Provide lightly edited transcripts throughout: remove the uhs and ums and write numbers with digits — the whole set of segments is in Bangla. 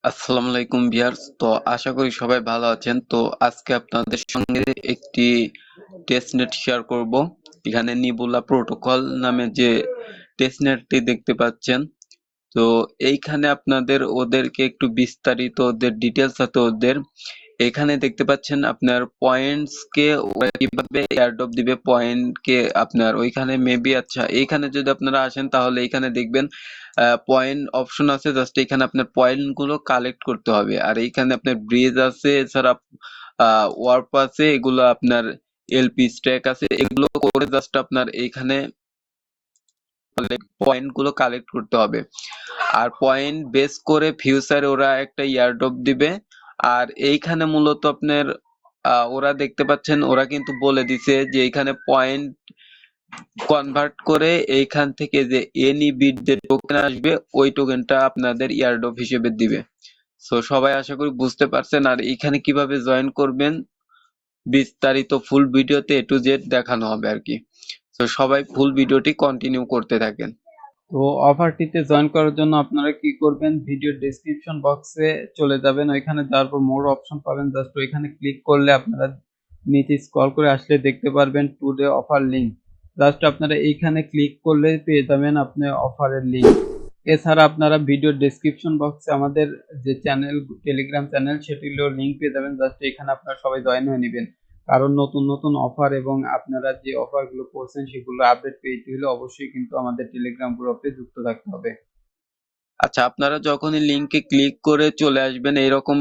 আসসালামু আলাইকুম ভিউয়ার্স। তো আশা করি সবাই ভালো আছেন। তো আজকে আপনাদের সঙ্গে একটি টেস্টনেট শেয়ার করব। এখানে নিবুলা প্রোটোকল নামে যে টেস্টনেটটি দেখতে পাচ্ছেন, তো এইখানে আপনাদের ওদেরকে একটু বিস্তারিত ওদের ডিটেলস আছে ওদের। এখানে দেখতে পাচ্ছেন আপনার পয়েন্টস কে ওরা কিভাবে এয়ারড্রপ দিবে, পয়েন্ট কে আপনার ওইখানে মেবি। আচ্ছা, এইখানে যদি আপনারা আসেন তাহলে এখানে দেখবেন পয়েন্ট অপশন আছে। জাস্ট এখানে আপনার পয়েন্ট গুলো কালেক্ট করতে হবে। আর এইখানে আপনার ব্রিজ আছে, এছাড়া ওয়ার্প আছে, এগুলো আপনার এলপি স্ট্যাক আছে, এগুলো করে জাস্ট আপনার এইখানে পয়েন্ট গুলো কালেক্ট করতে হবে। আর পয়েন্ট বেস করে ফিউচারে ওরা একটা ইয়ারড্রপ দিবে। আর এইখানে মূলত আপনার ওরা দেখতে পাচ্ছেন, ওরা কিন্তু বলে দিছে যে এইখানে পয়েন্ট কনভার্ট করে এইখান থেকে যে এনি বিট যে টোকেন আসবে ওই টোকেনটা আপনাদের ইয়ারড্রপ হিসেবে দিবে। সো সবাই আশা করি বুঝতে পারছেন। আর এখানে কিভাবে জয়েন করবেন বিস্তারিত ফুল ভিডিওতে এ টু জেড দেখানো হবে আর কি। তো সবাই ফুল ভিডিওটি কন্টিনিউ করতে থাকেন। তো অফারটিতে জয়েন করার জন্য আপনারা কি করবেন, ভিডিও ডেসক্রিপশন বক্সে চলে যাবেন। ওইখানে যাওয়ার পর মোর অপশন পাবেন, জাস্ট ওইখানে ক্লিক করলে আপনারা নিচে স্ক্রল করে আসলে দেখতে পারবেন টুডে অফার লিঙ্ক। জাস্ট আপনারা এইখানে ক্লিক করলে পেয়ে যাবেন আপনার অফারের লিঙ্ক। এছাড়া আপনারা ভিডিও ডেসক্রিপশন বক্সে আমাদের যে চ্যানেল, টেলিগ্রাম চ্যানেল, সেটিরও লিঙ্ক পেয়ে যাবেন। জাস্ট এখানে আপনারা সবাই জয়েন হয়ে নেবেন, কারণ নতুন নতুন অফার এবং আপনারা যে অফারগুলো করছেন সেগুলো আপডেট পেতে হলে অবশ্যই কিন্তু আমাদের টেলিগ্রাম গ্রুপে যুক্ত থাকতে হবে। আচ্ছা, আপনারা যখনই লিংকে ক্লিক করে চলে আসবেন এরকম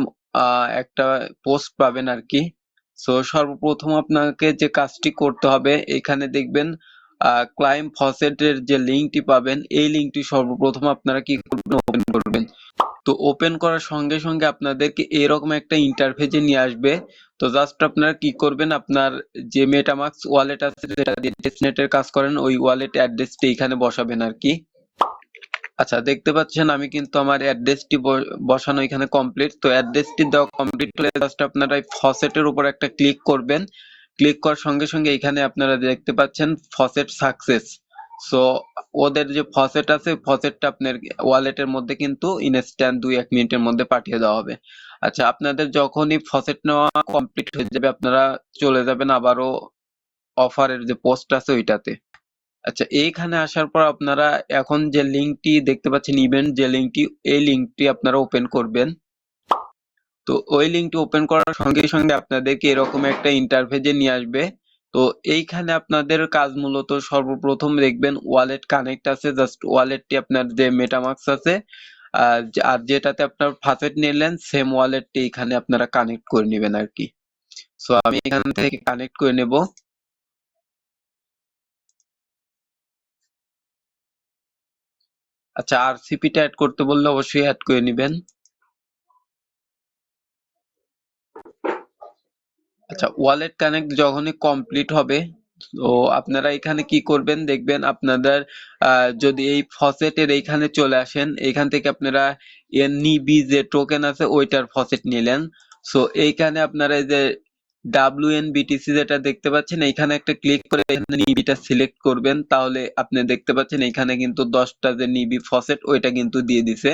একটা পোস্ট পাবেন আর কি। সো সর্বপ্রথম আপনাকে যে কাজটি করতে হবে, এখানে দেখবেন ক্লাইম ফসেটের যে লিঙ্কটি পাবেন, এই লিঙ্কটি সর্বপ্রথম আপনারা কি করবেন, ওপেন করবেন। তো ওপেন করার সঙ্গে সঙ্গে আপনাদেরকে এরকম একটা ইন্টারফেসে নিয়ে আসবে। তো জাস্ট আপনারা কি করবেন, আপনার যে মেটামাস্ক ওয়ালেট আছে যেটা দিয়ে টেস্টনেটের কাজ করেন, ওই ওয়ালেট অ্যাড্রেসটি এখানে বসাবেন আর কি। আচ্ছা, দেখতে পাচ্ছেন আমি কিন্তু আমার অ্যাড্রেসটি বসানো এখানে কমপ্লিট। তো অ্যাড্রেসটি দেওয়া কমপ্লিট হলে জাস্ট আপনারা এই ফসেটের উপর একটা ক্লিক করবেন। ক্লিক করার সঙ্গে সঙ্গে এখানে আপনারা দেখতে পাচ্ছেন ফসেট সাকসেস। সো ওদের যে ফসেট আছে, ফসেটটা আপনার ওয়ালেটের মধ্যে কিন্তু ইনস্ট্যান্ট 2-1 মিনিটের মধ্যে পাঠিয়ে দেওয়া হবে। আচ্ছা, আপনাদের যখনই ফসেট নেওয়া কমপ্লিট হয়ে যাবে আপনারা চলে যাবেন আবারও অফারের যে পোস্ট আছে ওইটাতে। আচ্ছা, এইখানে আসার পর আপনারা এখন যে লিঙ্কটি দেখতে পাচ্ছেন, ইভেন্ট যে লিঙ্কটি, এই লিঙ্কটি আপনারা ওপেন করবেন। তো ওই লিঙ্কটি ওপেন করার সঙ্গে সঙ্গে আপনাদেরকে এরকম একটা ইন্টারফেসে নিয়ে আসবে। তো এইখানে আপনাদের কাজ মূলত সর্বপ্রথম দেখবেন ওয়ালেট কানেক্ট আছে। জাস্ট ওয়ালেটটি আপনার যে মেটামাস্ক আছে আর যেটাতে আপনার ফাসেট নিলেন, সেম ওয়ালেটটি এখানে আপনারা কানেক্ট করে নেবেন আর কি। সো আমি এখান থেকে কানেক্ট করে নেব। আচ্ছা, আরসিপিটা অ্যাড করতে বললে অবশ্যই অ্যাড করে নেবেন। আচ্ছা, ওয়ালেট কানেক্ট যখনই কমপ্লিট হবে, তো আপনারা এখানে কি করবেন দেখবেন, আপনাদের যদি এই ফসেটের এইখানে চলে আসেন, এখান থেকে আপনারা এনইবি যে টোকেন আছে ওইটার ফসেট নিলেন। সো এইখানে আপনারা এই যে WNBTC যেটা দেখতে পাচ্ছেন, এইখানে একটা ক্লিক করে এখানে নিবিটা সিলেক্ট করবেন। তাহলে আপনি দেখতে পাচ্ছেন এইখানে কিন্তু 10টা যে নিবি ফসেট ওইটা কিন্তু দিয়ে দিছে।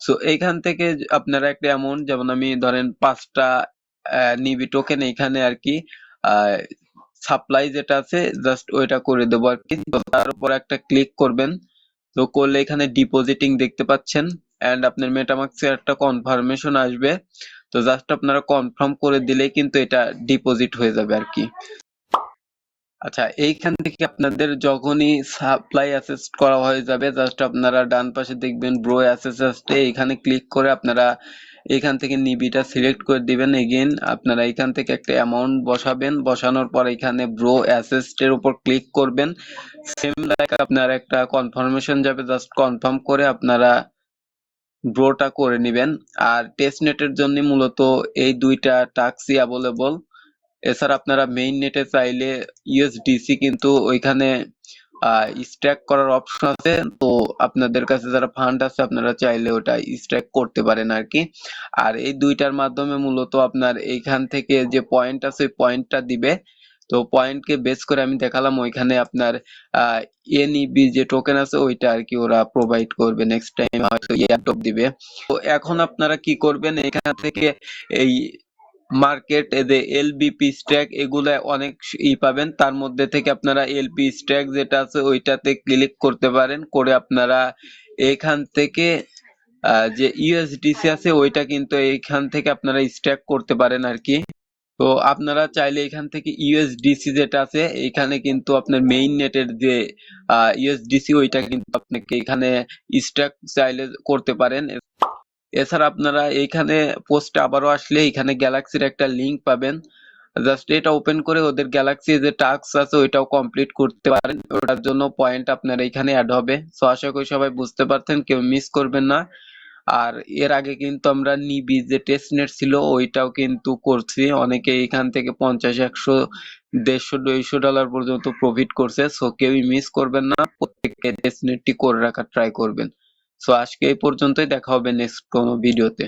সো এইখান থেকে আপনারা একটা অ্যামাউন্ট, যেমন আমি ধরেন 5টা নিবি টোকেন এইখানে আর কি সাপ্লাই যেটা আছে জাস্ট ওইটা করে দেবো আর কি। তো তার উপর একটা ক্লিক করবেন। তো করলে এখানে ডিপোজিটিং দেখতে পাচ্ছেন এন্ড আপনার মেটামাস্কে একটা কনফার্মেশন আসবে। তো জাস্ট আপনারা কনফার্ম করে দিলেই কিন্তু এটা ডিপোজিট হয়ে যাবে আর কি। আচ্ছা, এইখান থেকে আপনাদের যখনই সাপ্লাই অ্যাসেস করা হয়ে যাবে, জাস্ট আপনারা ডান পাশে দেখবেন ব্রো অ্যাসেস আসছে, এখানে ক্লিক করে আপনারা এখান থেকে নিবিটা সিলেক্ট করে দিবেন। এগেইন আপনারা এখান থেকে একটা অ্যামাউন্ট বসাবেন। বসানোর পর এখানে ব্রো অ্যাসেস্টের উপর ক্লিক করবেন। সেম লাইক আপনার একটা কনফার্মেশন যাবে, জাস্ট কনফার্ম করে আপনারা ব্রোটা করে নেবেন। আর টেস্টনেটের জন্য মূলত এই দুইটা টাস্কই অ্যাভেলেবল। এছাড়া আপনারা মেইন নেটে চাইলে ইউএসডিসি কিন্তু ওইখানে স্ট্যাক করার অপশন আছে। তো আপনাদের কাছে যারা ফান্ড আছে আপনারা চাইলে ওটা স্ট্যাক করতে পারেন আর কি। আর এই দুইটার মাধ্যমে মূলত আপনার এইখান থেকে যে পয়েন্ট আছে ওই পয়েন্টটা দিবে। তো পয়েন্টকে বেস করে আমি দেখালাম ওইখানে আপনার এনইবি যে টোকেন আছে ওইটা আর কি ওরা প্রোভাইড করবে, নেক্সট টাইম হয়তো এয়ারড্রপ দিবে। তো এখন আপনারা কি করবেন, এখান থেকে এই মার্কেট যে এলবিপি স্ট্যাক এগুলা অনেক পাবেন, তার মধ্যে থেকে আপনারা এলপি স্ট্যাক যেটা আছে ওইটাতে ক্লিক করতে পারেন, করে আপনারা এখান থেকে যে ইউএসডিসি আছে ওইটা কিন্তু এইখান থেকে আপনারা স্ট্যাক করতে পারেন আর কি। তো আপনারা চাইলে এখান থেকে ইউএসডিসি যেটা আছে এখানে কিন্তু আপনার মেইন নেটের যে ইউএসডিসি ওইটা কিন্তু আপনাকে এখানে স্ট্যাক চাইলে করতে পারেন। এছাড়া আপনারা এইখানে পোস্টে আবারও আসলে এখানে গ্যালাক্সির একটা লিংক পাবেন, জাস্ট এটা ওপেন করে ওদের গ্যালাক্সি যে টাস্ক আছে ওইটাও কমপ্লিট করতে পারেন, ওটার জন্য পয়েন্ট আপনার এখানে অ্যাড হবে। সো আশা করি সবাই বুঝতে পারছেন, কেউ মিস করবেন না। আর এর আগে কিন্তু আমরা নিবি যে টেস্টনেট ছিল ওইটাও কিন্তু করছি, অনেকে এখান থেকে 50, 100, 150, $200 পর্যন্ত প্রফিট করছে। সো কেউই মিস করবেন না, প্রত্যেকে টেস্টনেটটি করে রাখার ট্রাই করবেন। সো আজকে এই পর্যন্তই, দেখা হবে নেক্সট কোনো ভিডিওতে।